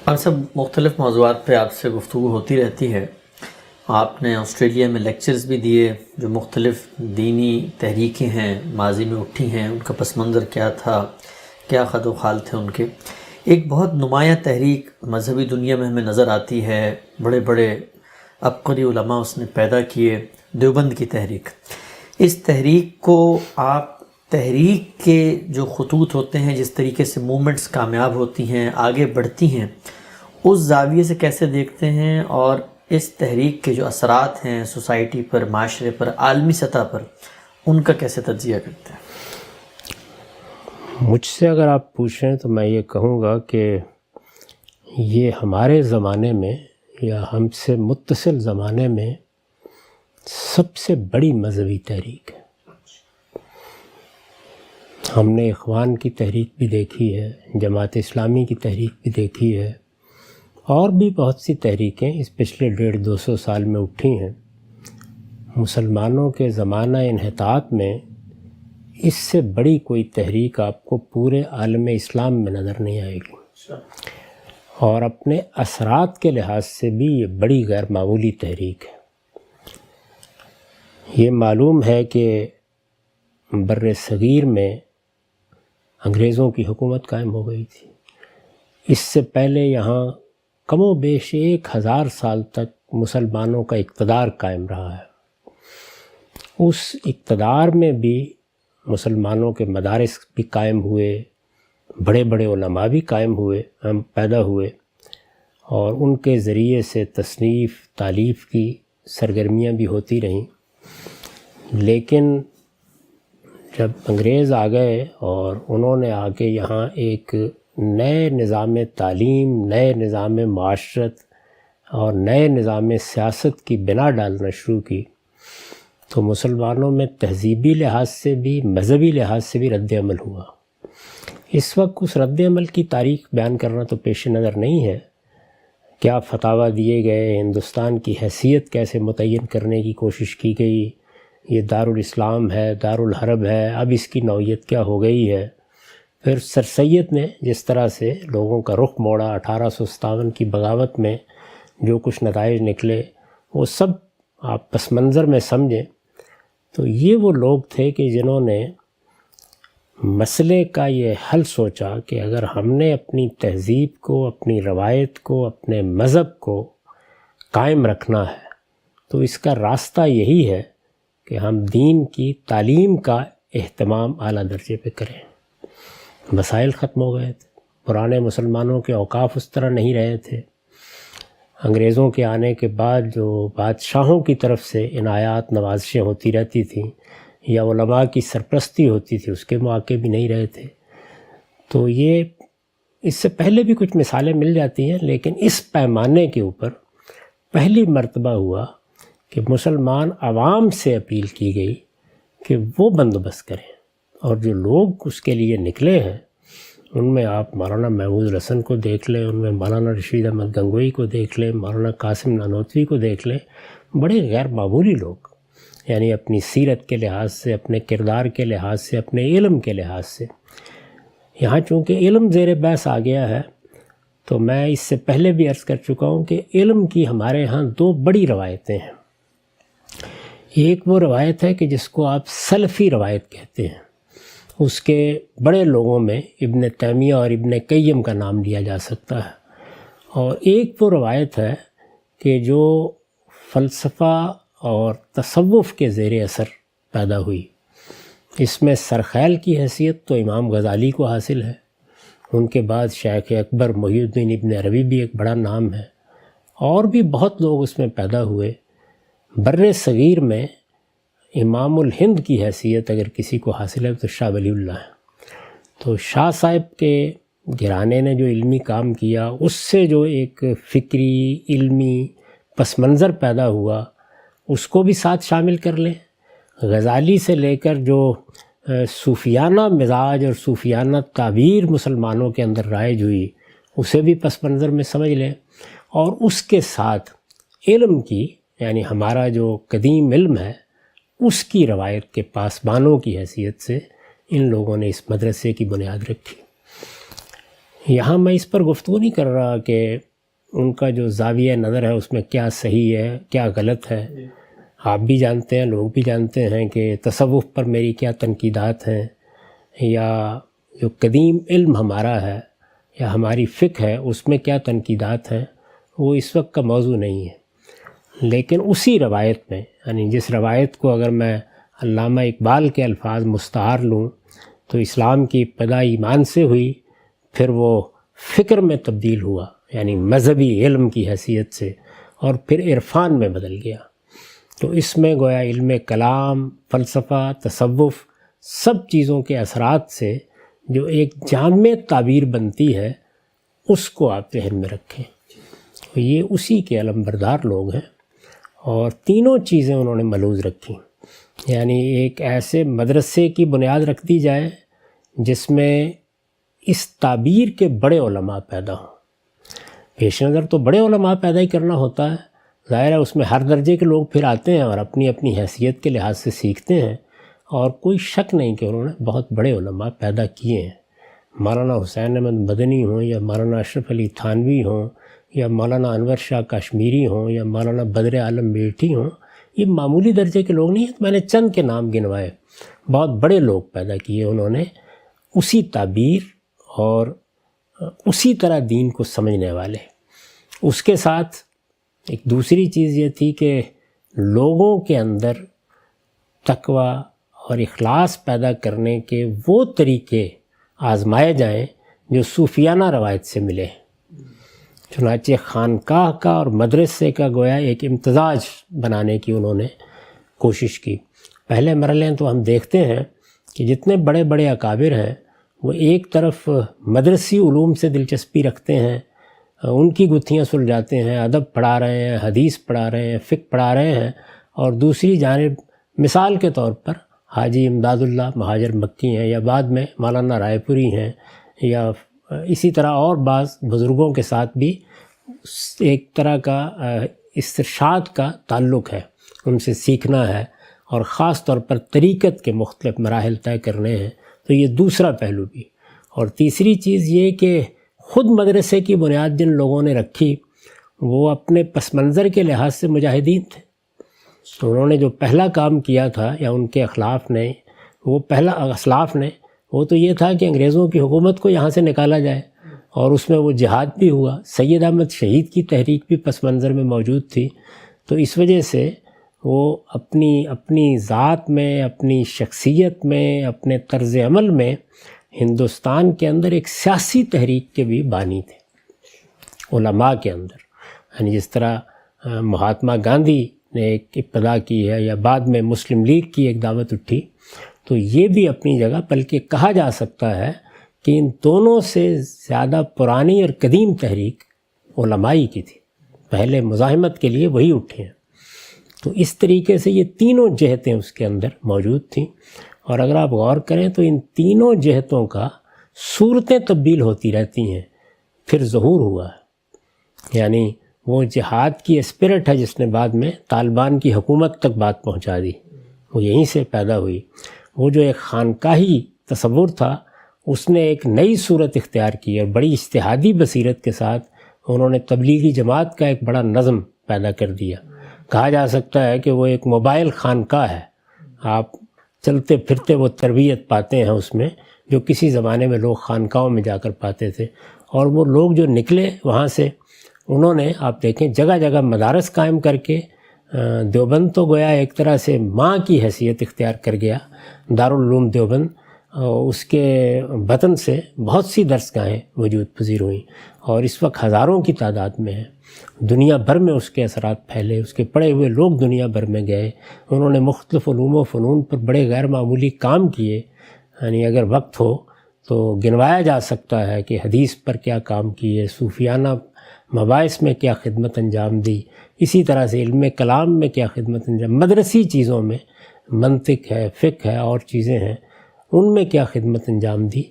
ہم سب مختلف موضوعات پہ آپ سے گفتگو ہوتی رہتی ہے. آپ نے آسٹریلیا میں لیکچرز بھی دیے، جو مختلف دینی تحریکیں ہیں ماضی میں اٹھی ہیں، ان کا پس منظر کیا تھا، کیا خد و خال تھے ان کے. ایک بہت نمایاں تحریک مذہبی دنیا میں ہمیں نظر آتی ہے، بڑے بڑے عبقری علماء اس نے پیدا کیے، دیوبند کی تحریک. اس تحریک کو آپ تحریک کے جو خطوط ہوتے ہیں، جس طریقے سے موومنٹس کامیاب ہوتی ہیں، آگے بڑھتی ہیں، اس زاویے سے کیسے دیکھتے ہیں، اور اس تحریک کے جو اثرات ہیں سوسائٹی پر، معاشرے پر، عالمی سطح پر، ان کا کیسے تجزیہ کرتے ہیں؟ مجھ سے اگر آپ پوچھیں تو میں یہ کہوں گا کہ یہ ہمارے زمانے میں یا ہم سے متصل زمانے میں سب سے بڑی مذہبی تحریک ہے. ہم نے اخوان کی تحریک بھی دیکھی ہے، جماعت اسلامی کی تحریک بھی دیکھی ہے، اور بھی بہت سی تحریکیں اس پچھلے 150-200 سال میں اٹھی ہیں. مسلمانوں کے زمانہ انحطاط میں اس سے بڑی کوئی تحریک آپ کو پورے عالم اسلام میں نظر نہیں آئے گی، اور اپنے اثرات کے لحاظ سے بھی یہ بڑی غیر معمولی تحریک ہے. یہ معلوم ہے کہ بر صغیر میں انگریزوں کی حکومت قائم ہو گئی تھی. اس سے پہلے یہاں کم و بیش 1000 سال تک مسلمانوں کا اقتدار قائم رہا ہے. اس اقتدار میں بھی مسلمانوں کے مدارس بھی قائم ہوئے، بڑے بڑے علماء بھی قائم ہوئے، ہم پیدا ہوئے، اور ان کے ذریعے سے تصنیف تالیف کی سرگرمیاں بھی ہوتی رہیں. لیکن جب انگریز آ گئے اور انہوں نے آ کے یہاں ایک نئے نظام تعلیم، نئے نظام معاشرت اور نئے نظام سیاست کی بنا ڈالنا شروع کی، تو مسلمانوں میں تہذیبی لحاظ سے بھی مذہبی لحاظ سے بھی رد عمل ہوا. اس وقت اس رد عمل کی تاریخ بیان کرنا تو پیش نظر نہیں ہے. کیا فتاویٰ دیے گئے، ہندوستان کی حیثیت کیسے متعین کرنے کی کوشش کی گئی، یہ دارالاسلام ہے، دارالحرب ہے، اب اس کی نوعیت کیا ہو گئی ہے. پھر سر سید نے جس طرح سے لوگوں کا رخ موڑا، 1857 کی بغاوت میں جو کچھ نتائج نکلے، وہ سب آپ پس منظر میں سمجھیں تو یہ وہ لوگ تھے کہ جنہوں نے مسئلے کا یہ حل سوچا کہ اگر ہم نے اپنی تہذیب کو، اپنی روایت کو، اپنے مذہب کو قائم رکھنا ہے تو اس کا راستہ یہی ہے کہ ہم دین کی تعلیم کا اہتمام اعلیٰ درجے پہ کریں. مسائل ختم ہو گئے تھے، پرانے مسلمانوں کے اوقاف اس طرح نہیں رہے تھے. انگریزوں کے آنے کے بعد جو بادشاہوں کی طرف سے عنایات نوازشیں ہوتی رہتی تھیں یا علماء کی سرپرستی ہوتی تھی، اس کے مواقع بھی نہیں رہے تھے. تو یہ اس سے پہلے بھی کچھ مثالیں مل جاتی ہیں، لیکن اس پیمانے کے اوپر پہلی مرتبہ ہوا کہ مسلمان عوام سے اپیل کی گئی کہ وہ بندوبست کریں. اور جو لوگ اس کے لیے نکلے ہیں ان میں آپ مولانا محمود الحسن کو دیکھ لیں، ان میں مولانا رشید احمد گنگوئی کو دیکھ لیں، مولانا قاسم نانوتوی کو دیکھ لیں. بڑے غیر معمولی لوگ، یعنی اپنی سیرت کے لحاظ سے، اپنے کردار کے لحاظ سے، اپنے علم کے لحاظ سے. یہاں چونکہ علم زیر بحث آ گیا ہے تو میں اس سے پہلے بھی عرض کر چکا ہوں کہ علم کی ہمارے ہاں 2 بڑی روایتیں ہیں. ایک وہ روایت ہے کہ جس کو آپ سلفی روایت کہتے ہیں. اس کے بڑے لوگوں میں ابن تیمیہ اور ابن قیم کا نام لیا جا سکتا ہے. اور ایک وہ روایت ہے کہ جو فلسفہ اور تصوف کے زیر اثر پیدا ہوئی. اس میں سرخیل کی حیثیت تو امام غزالی کو حاصل ہے، ان کے بعد شیخ اکبر محی الدین ابن عربی بھی ایک بڑا نام ہے، اور بھی بہت لوگ اس میں پیدا ہوئے. بر صغیر میں امام الہند کی حیثیت اگر کسی کو حاصل ہے تو شاہ ولی اللہ ہے. تو شاہ صاحب کے گھرانے نے جو علمی کام کیا، اس سے جو ایک فکری علمی پس منظر پیدا ہوا، اس کو بھی ساتھ شامل کر لیں. غزالی سے لے کر جو صوفیانہ مزاج اور صوفیانہ تعبیر مسلمانوں کے اندر رائج ہوئی، اسے بھی پس منظر میں سمجھ لیں. اور اس کے ساتھ علم کی، یعنی ہمارا جو قدیم علم ہے، اس کی روایت کے پاسبانوں کی حیثیت سے ان لوگوں نے اس مدرسے کی بنیاد رکھی. یہاں میں اس پر گفتگو نہیں کر رہا کہ ان کا جو زاویہ نظر ہے اس میں کیا صحیح ہے کیا غلط ہے. آپ بھی جانتے ہیں، لوگ بھی جانتے ہیں کہ تصوف پر میری کیا تنقیدات ہیں، یا جو قدیم علم ہمارا ہے یا ہماری فقہ ہے اس میں کیا تنقیدات ہیں، وہ اس وقت کا موضوع نہیں ہے. لیکن اسی روایت میں، یعنی جس روایت کو اگر میں علامہ اقبال کے الفاظ مستعار لوں تو اسلام کی ابتدا ایمان سے ہوئی، پھر وہ فکر میں تبدیل ہوا یعنی مذہبی علم کی حیثیت سے، اور پھر عرفان میں بدل گیا. تو اس میں گویا علم کلام، فلسفہ، تصوف، سب چیزوں کے اثرات سے جو ایک جامع تعبیر بنتی ہے اس کو آپ ذہن میں رکھیں. تو یہ اسی کے علمبردار لوگ ہیں، اور تینوں چیزیں انہوں نے ملحوظ رکھی. یعنی ایک ایسے مدرسے کی بنیاد رکھ دی جائے جس میں اس تعبیر کے بڑے علماء پیدا ہوں. پیش نظر تو بڑے علماء پیدا ہی کرنا ہوتا ہے، ظاہر ہے اس میں ہر درجے کے لوگ پھر آتے ہیں اور اپنی اپنی حیثیت کے لحاظ سے سیکھتے ہیں، اور کوئی شک نہیں کہ انہوں نے بہت بڑے علماء پیدا کیے ہیں. مولانا حسین احمد مدنی ہوں، یا مولانا اشرف علی تھانوی ہوں، یا مولانا انور شاہ کاشمیری ہوں، یا مولانا بدر عالم میٹھی ہوں، یہ معمولی درجے کے لوگ نہیں ہیں. میں نے چند کے نام گنوائے، بہت بڑے لوگ پیدا کیے انہوں نے، اسی تعبیر اور اسی طرح دین کو سمجھنے والے. اس کے ساتھ ایک دوسری چیز یہ تھی کہ لوگوں کے اندر تقوی اور اخلاص پیدا کرنے کے وہ طریقے آزمائے جائیں جو صوفیانہ روایت سے ملے. چنانچہ خانقاہ کا اور مدرسے کا گویا ایک امتزاج بنانے کی انہوں نے کوشش کی. پہلے مرحلے تو ہم دیکھتے ہیں کہ جتنے بڑے بڑے اکابر ہیں وہ ایک طرف مدرسی علوم سے دلچسپی رکھتے ہیں، ان کی گتھیاں سلجھاتے ہیں، ادب پڑھا رہے ہیں، حدیث پڑھا رہے ہیں، فقہ پڑھا رہے ہیں، اور دوسری جانب مثال کے طور پر حاجی امداد اللہ مہاجر مکی ہیں، یا بعد میں مولانا رائے پوری ہیں، یا اسی طرح اور بعض بزرگوں کے ساتھ بھی ایک طرح کا استرشاد کا تعلق ہے، ان سے سیکھنا ہے، اور خاص طور پر طریقت کے مختلف مراحل طے کرنے ہیں. تو یہ دوسرا پہلو بھی. اور تیسری چیز یہ کہ خود مدرسے کی بنیاد جن لوگوں نے رکھی وہ اپنے پس منظر کے لحاظ سے مجاہدین تھے. تو انہوں نے جو پہلا کام کیا تھا، یا ان کے اسلاف نے وہ تو یہ تھا کہ انگریزوں کی حکومت کو یہاں سے نکالا جائے، اور اس میں وہ جہاد بھی ہوا. سید احمد شہید کی تحریک بھی پس منظر میں موجود تھی. تو اس وجہ سے وہ اپنی ذات میں، اپنی شخصیت میں، اپنے طرز عمل میں ہندوستان کے اندر ایک سیاسی تحریک کے بھی بانی تھے علماء کے اندر. یعنی جس طرح مہاتما گاندھی نے ایک ابتدا کی ہے، یا بعد میں مسلم لیگ کی ایک دعوت اٹھی، تو یہ بھی اپنی جگہ، بلکہ کہا جا سکتا ہے کہ ان دونوں سے زیادہ پرانی اور قدیم تحریک علمائی کی تھی. پہلے مزاحمت کے لیے وہی اٹھے ہیں. تو اس طریقے سے یہ تینوں جہتیں اس کے اندر موجود تھیں. اور اگر آپ غور کریں تو ان تینوں جہتوں کا صورتیں تبدیل ہوتی رہتی ہیں، پھر ظہور ہوا ہے. یعنی وہ جہاد کی اسپرٹ ہے جس نے بعد میں طالبان کی حکومت تک بات پہنچا دی، وہ یہیں سے پیدا ہوئی. وہ جو ایک خانقاہی تصور تھا اس نے ایک نئی صورت اختیار کی، اور بڑی اجتہادی بصیرت کے ساتھ انہوں نے تبلیغی جماعت کا ایک بڑا نظم پیدا کر دیا. کہا جا سکتا ہے کہ وہ ایک موبائل خانقاہ ہے. آپ چلتے پھرتے وہ تربیت پاتے ہیں اس میں، جو کسی زمانے میں لوگ خانقاہوں میں جا کر پاتے تھے. اور وہ لوگ جو نکلے وہاں سے، انہوں نے آپ دیکھیں جگہ جگہ مدارس قائم کر کے، دیوبند تو گویا ایک طرح سے ماں کی حیثیت اختیار کر گیا، دارالعلوم دیوبند. اس کے بطن سے بہت سی درس گاہیں وجود پذیر ہوئیں، اور اس وقت ہزاروں کی تعداد میں ہیں. دنیا بھر میں اس کے اثرات پھیلے، اس کے پڑھے ہوئے لوگ دنیا بھر میں گئے. انہوں نے مختلف علوم و فنون پر بڑے غیر معمولی کام کیے. یعنی اگر وقت ہو تو گنوایا جا سکتا ہے کہ حدیث پر کیا کام کیے، صوفیانہ مباحث میں کیا خدمت انجام دی، اسی طرح سے علم کلام میں کیا خدمت انجام، مدرسی چیزوں میں منطق ہے، فقہ ہے، اور چیزیں ہیں، ان میں کیا خدمت انجام دی.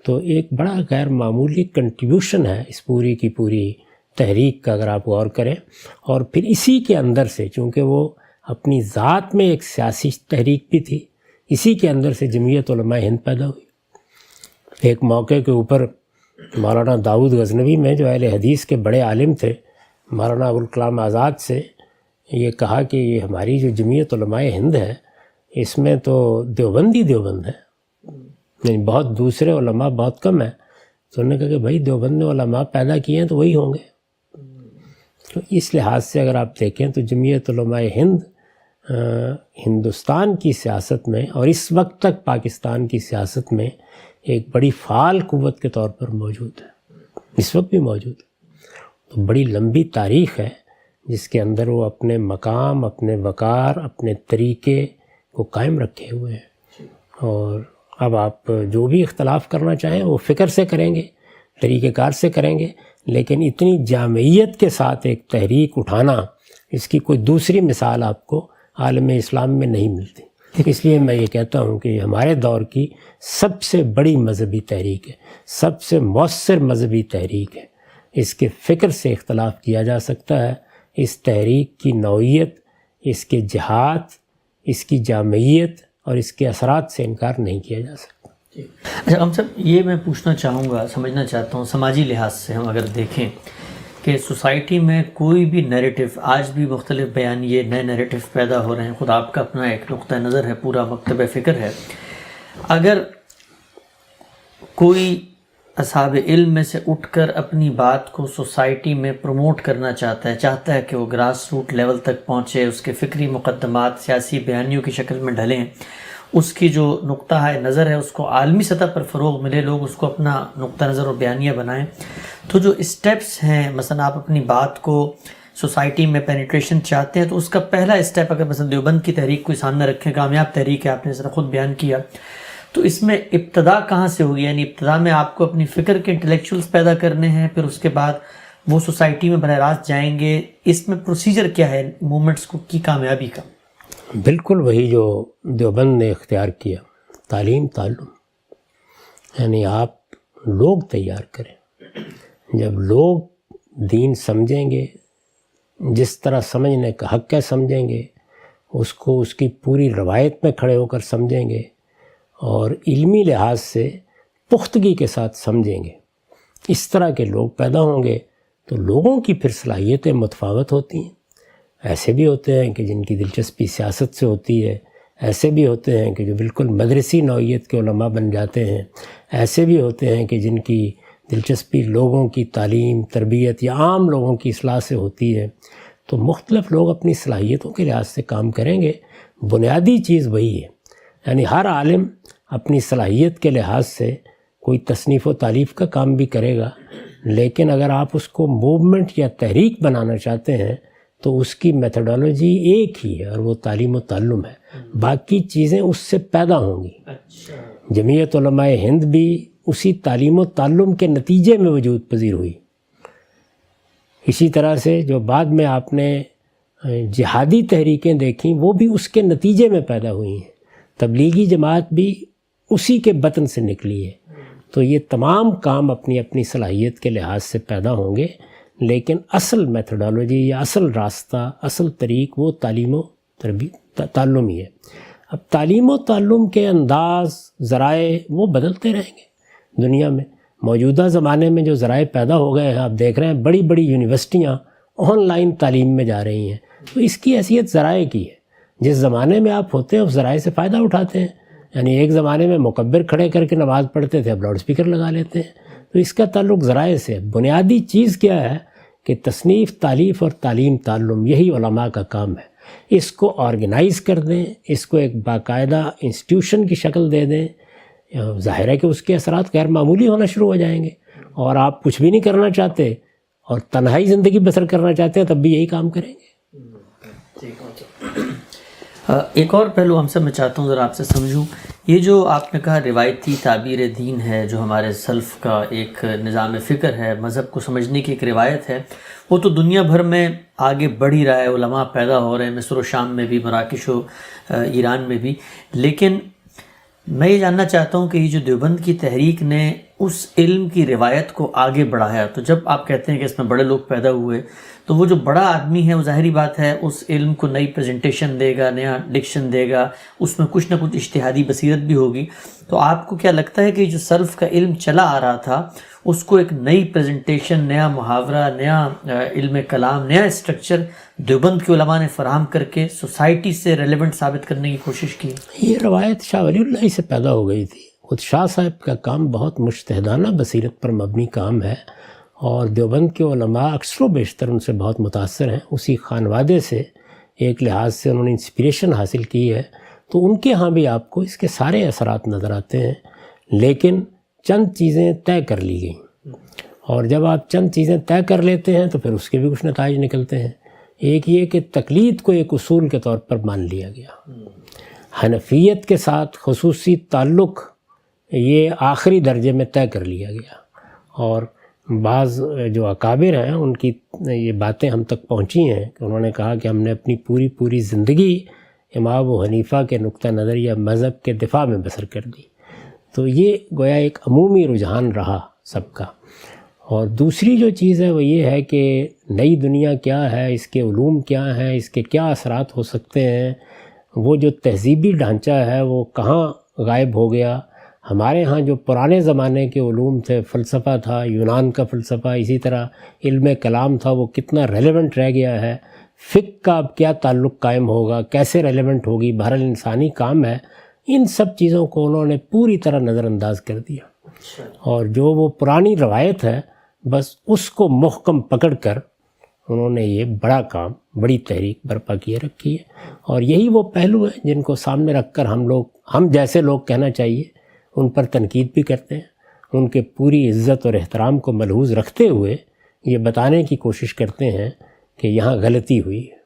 تو ایک بڑا غیر معمولی کنٹریبیوشن ہے اس پوری کی پوری تحریک کا، اگر آپ غور کریں. اور پھر اسی کے اندر سے، چونکہ وہ اپنی ذات میں ایک سیاسی تحریک بھی تھی، اسی کے اندر سے جمعیت علماء ہند پیدا ہوئی. ایک موقع کے اوپر مولانا داؤد غزنوی میں جو اہل حدیث کے بڑے عالم تھے، مولانا ابوالکلام آزاد سے یہ کہا کہ یہ ہماری جو جمعیت علماء ہند ہے اس میں تو دیوبند ہے، یعنی بہت دوسرے علماء بہت کم ہیں. تو انہوں نے کہا کہ بھائی دیوبند نے علماء پیدا کیے ہیں تو وہی ہوں گے. تو اس لحاظ سے اگر آپ دیکھیں تو جمعیت علماء ہند ہندوستان کی سیاست میں اور اس وقت تک پاکستان کی سیاست میں ایک بڑی فعال قوت کے طور پر موجود ہے، اس وقت بھی موجود ہے. تو بڑی لمبی تاریخ ہے جس کے اندر وہ اپنے مقام، اپنے وقار، اپنے طریقے کو قائم رکھے ہوئے ہیں. اور اب آپ جو بھی اختلاف کرنا چاہیں وہ فکر سے کریں گے، طریقہ کار سے کریں گے، لیکن اتنی جامعیت کے ساتھ ایک تحریک اٹھانا، اس کی کوئی دوسری مثال آپ کو عالم اسلام میں نہیں ملتی. اس لیے میں یہ کہتا ہوں کہ یہ ہمارے دور کی سب سے بڑی مذہبی تحریک ہے، سب سے مؤثر مذہبی تحریک ہے. اس کے فکر سے اختلاف کیا جا سکتا ہے، اس تحریک کی نوعیت، اس کے جہاد، اس کی جامعیت اور اس کے اثرات سے انکار نہیں کیا جا سکتا. اچھا ہم سب یہ میں پوچھنا چاہوں گا، سمجھنا چاہتا ہوں، سماجی لحاظ سے ہم اگر دیکھیں کہ سوسائٹی میں کوئی بھی نیریٹو، آج بھی مختلف بیانیے نئے نیریٹو پیدا ہو رہے ہیں، خود آپ کا اپنا ایک نقطہ نظر ہے، پورا مکتب فکر ہے. اگر کوئی اصحاب علم میں سے اٹھ کر اپنی بات کو سوسائٹی میں پروموٹ کرنا چاہتا ہے کہ وہ گراس روٹ لیول تک پہنچے، اس کے فکری مقدمات سیاسی بیانیوں کی شکل میں ڈھلیں، اس کی جو نقطہ نظر ہے اس کو عالمی سطح پر فروغ ملے، لوگ اس کو اپنا نقطہ نظر اور بیانیہ بنائیں، تو جو اسٹیپس ہیں، مثلا آپ اپنی بات کو سوسائٹی میں پینیٹریشن چاہتے ہیں تو اس کا پہلا اسٹیپ اگر مثلا دیوبند کی تحریک کو سامنے رکھیں، کامیاب تحریک ہے، آپ نے خود بیان کیا، تو اس میں ابتدا کہاں سے ہوگی؟ یعنی ابتدا میں آپ کو اپنی فکر کے انٹلیکچوئلس پیدا کرنے ہیں، پھر اس کے بعد وہ سوسائٹی میں براہ راست جائیں گے. اس میں پروسیجر کیا ہے موومنٹس کی کامیابی کا؟ بالکل وہی جو دیوبند نے اختیار کیا، تعلیم تعلم، یعنی آپ لوگ تیار کریں. جب لوگ دین سمجھیں گے، جس طرح سمجھنے کا حق ہے سمجھیں گے، اس کو اس کی پوری روایت میں کھڑے ہو کر سمجھیں گے اور علمی لحاظ سے پختگی کے ساتھ سمجھیں گے، اس طرح کے لوگ پیدا ہوں گے تو لوگوں کی پھر صلاحیتیں متفاوت ہوتی ہیں. ایسے بھی ہوتے ہیں کہ جن کی دلچسپی سیاست سے ہوتی ہے، ایسے بھی ہوتے ہیں کہ جو بالکل مدرسی نوعیت کے علماء بن جاتے ہیں، ایسے بھی ہوتے ہیں کہ جن کی دلچسپی لوگوں کی تعلیم، تربیت یا عام لوگوں کی اصلاح سے ہوتی ہے. تو مختلف لوگ اپنی صلاحیتوں کے لحاظ سے کام کریں گے. بنیادی چیز وہی ہے، یعنی ہر عالم اپنی صلاحیت کے لحاظ سے کوئی تصنیف و تالیف کا کام بھی کرے گا، لیکن اگر آپ اس کو موومنٹ یا تحریک بنانا چاہتے ہیں تو اس کی میتھڈالوجی ایک ہی ہے اور وہ تعلیم و تعلم ہے. باقی چیزیں اس سے پیدا ہوں گی. جمعیت علماء ہند بھی اسی تعلیم و تعلم کے نتیجے میں وجود پذیر ہوئی. اسی طرح سے جو بعد میں آپ نے جہادی تحریکیں دیکھیں وہ بھی اس کے نتیجے میں پیدا ہوئی ہیں. تبلیغی جماعت بھی اسی کے بطن سے نکلی ہے. تو یہ تمام کام اپنی اپنی صلاحیت کے لحاظ سے پیدا ہوں گے، لیکن اصل میتھڈالوجی یا اصل راستہ، اصل طریق وہ تعلیم و تعلم ہی ہے. اب تعلیم و تعلم کے انداز، ذرائع وہ بدلتے رہیں گے. دنیا میں موجودہ زمانے میں جو ذرائع پیدا ہو گئے ہیں، آپ دیکھ رہے ہیں بڑی بڑی یونیورسٹیاں آن لائن تعلیم میں جا رہی ہیں، تو اس کی حیثیت ذرائع کی ہے. جس زمانے میں آپ ہوتے ہیں اس ذرائع سے فائدہ اٹھاتے ہیں. یعنی ایک زمانے میں مکبر کھڑے کر کے نماز پڑھتے تھے، اب لاؤڈ اسپیکر لگا لیتے ہیں. تو اس کا تعلق ذرائع سے ہے. بنیادی چیز کیا ہے کہ تصنیف، تالیف اور تعلیم تعلم، یہی علماء کا کام ہے. اس کو آرگنائز کر دیں، اس کو ایک باقاعدہ انسٹیٹیوشن کی شکل دے دیں. ظاہر ہے کہ اس کے اثرات غیر معمولی ہونا شروع ہو جائیں گے. اور آپ کچھ بھی نہیں کرنا چاہتے اور تنہائی زندگی بسر کرنا چاہتے ہیں، تب بھی یہی کام کریں گے. ایک اور پہلو ہم سب میں چاہتا ہوں ذرا آپ سے سمجھوں. یہ جو آپ نے کہا روایتی تعبیر دین ہے، جو ہمارے سلف کا ایک نظام فکر ہے، مذہب کو سمجھنے کی ایک روایت ہے، وہ تو دنیا بھر میں آگے بڑھ ہی رہا ہے. علماء پیدا ہو رہے ہیں مصر و شام میں بھی، مراکش و ایران میں بھی. لیکن میں یہ جاننا چاہتا ہوں کہ یہ جو دیوبند کی تحریک نے اس علم کی روایت کو آگے بڑھایا. تو جب آپ کہتے ہیں کہ اس میں بڑے لوگ پیدا ہوئے، تو وہ جو بڑا آدمی ہے وہ ظاہری بات ہے اس علم کو نئی پریزنٹیشن دے گا، نیا ڈکشن دے گا، اس میں کچھ نہ کچھ اجتہادی بصیرت بھی ہوگی. تو آپ کو کیا لگتا ہے کہ جو سلف کا علم چلا آ رہا تھا اس کو ایک نئی پریزنٹیشن، نیا محاورہ، نیا علم کلام، نیا اسٹرکچر دیوبند کے علماء نے فراہم کر کے سوسائٹی سے ریلیونٹ ثابت کرنے کی کوشش کی؟ یہ روایت شاہ ولی اللہ سے پیدا ہو گئی تھی. خود شاہ صاحب کا کام بہت مجتہدانہ بصیرت پر مبنی کام ہے، اور دیوبند کے علماء اکثر و بیشتر ان سے بہت متاثر ہیں. اسی خانوادے سے ایک لحاظ سے انہوں نے انسپریشن حاصل کی ہے. تو ان کے ہاں بھی آپ کو اس کے سارے اثرات نظر آتے ہیں، لیکن چند چیزیں طے کر لی گئیں. اور جب آپ چند چیزیں طے کر لیتے ہیں تو پھر اس کے بھی کچھ نتائج نکلتے ہیں. ایک یہ کہ تقلید کو ایک اصول کے طور پر مان لیا گیا. حنفیت کے ساتھ خصوصی تعلق یہ آخری درجے میں طے کر لیا گیا، اور بعض جو اکابر ہیں ان کی یہ باتیں ہم تک پہنچی ہیں کہ انہوں نے کہا کہ ہم نے اپنی پوری زندگی امام ابو حنیفہ کے نقطہ نظر یا مذہب کے دفاع میں بسر کر دی. تو یہ گویا ایک عمومی رجحان رہا سب کا. اور دوسری جو چیز ہے وہ یہ ہے کہ نئی دنیا کیا ہے، اس کے علوم کیا ہیں، اس کے کیا اثرات ہو سکتے ہیں، وہ جو تہذیبی ڈھانچہ ہے وہ کہاں غائب ہو گیا. ہمارے ہاں جو پرانے زمانے کے علوم تھے، فلسفہ تھا، یونان کا فلسفہ، اسی طرح علم کلام تھا، وہ کتنا ریلیونٹ رہ گیا ہے. فقہ کا اب کیا تعلق قائم ہوگا، کیسے ریلیونٹ ہوگی، بہرحال انسانی کام ہے. ان سب چیزوں کو انہوں نے پوری طرح نظر انداز کر دیا، اور جو وہ پرانی روایت ہے بس اس کو محکم پکڑ کر انہوں نے یہ بڑا کام، بڑی تحریک برپا کیے رکھی ہے. اور یہی وہ پہلو ہیں جن کو سامنے رکھ کر ہم جیسے لوگ کہنا چاہیے ان پر تنقید بھی کرتے ہیں، ان کے پوری عزت اور احترام کو ملحوظ رکھتے ہوئے یہ بتانے کی کوشش کرتے ہیں کہ یہاں غلطی ہوئی ہے.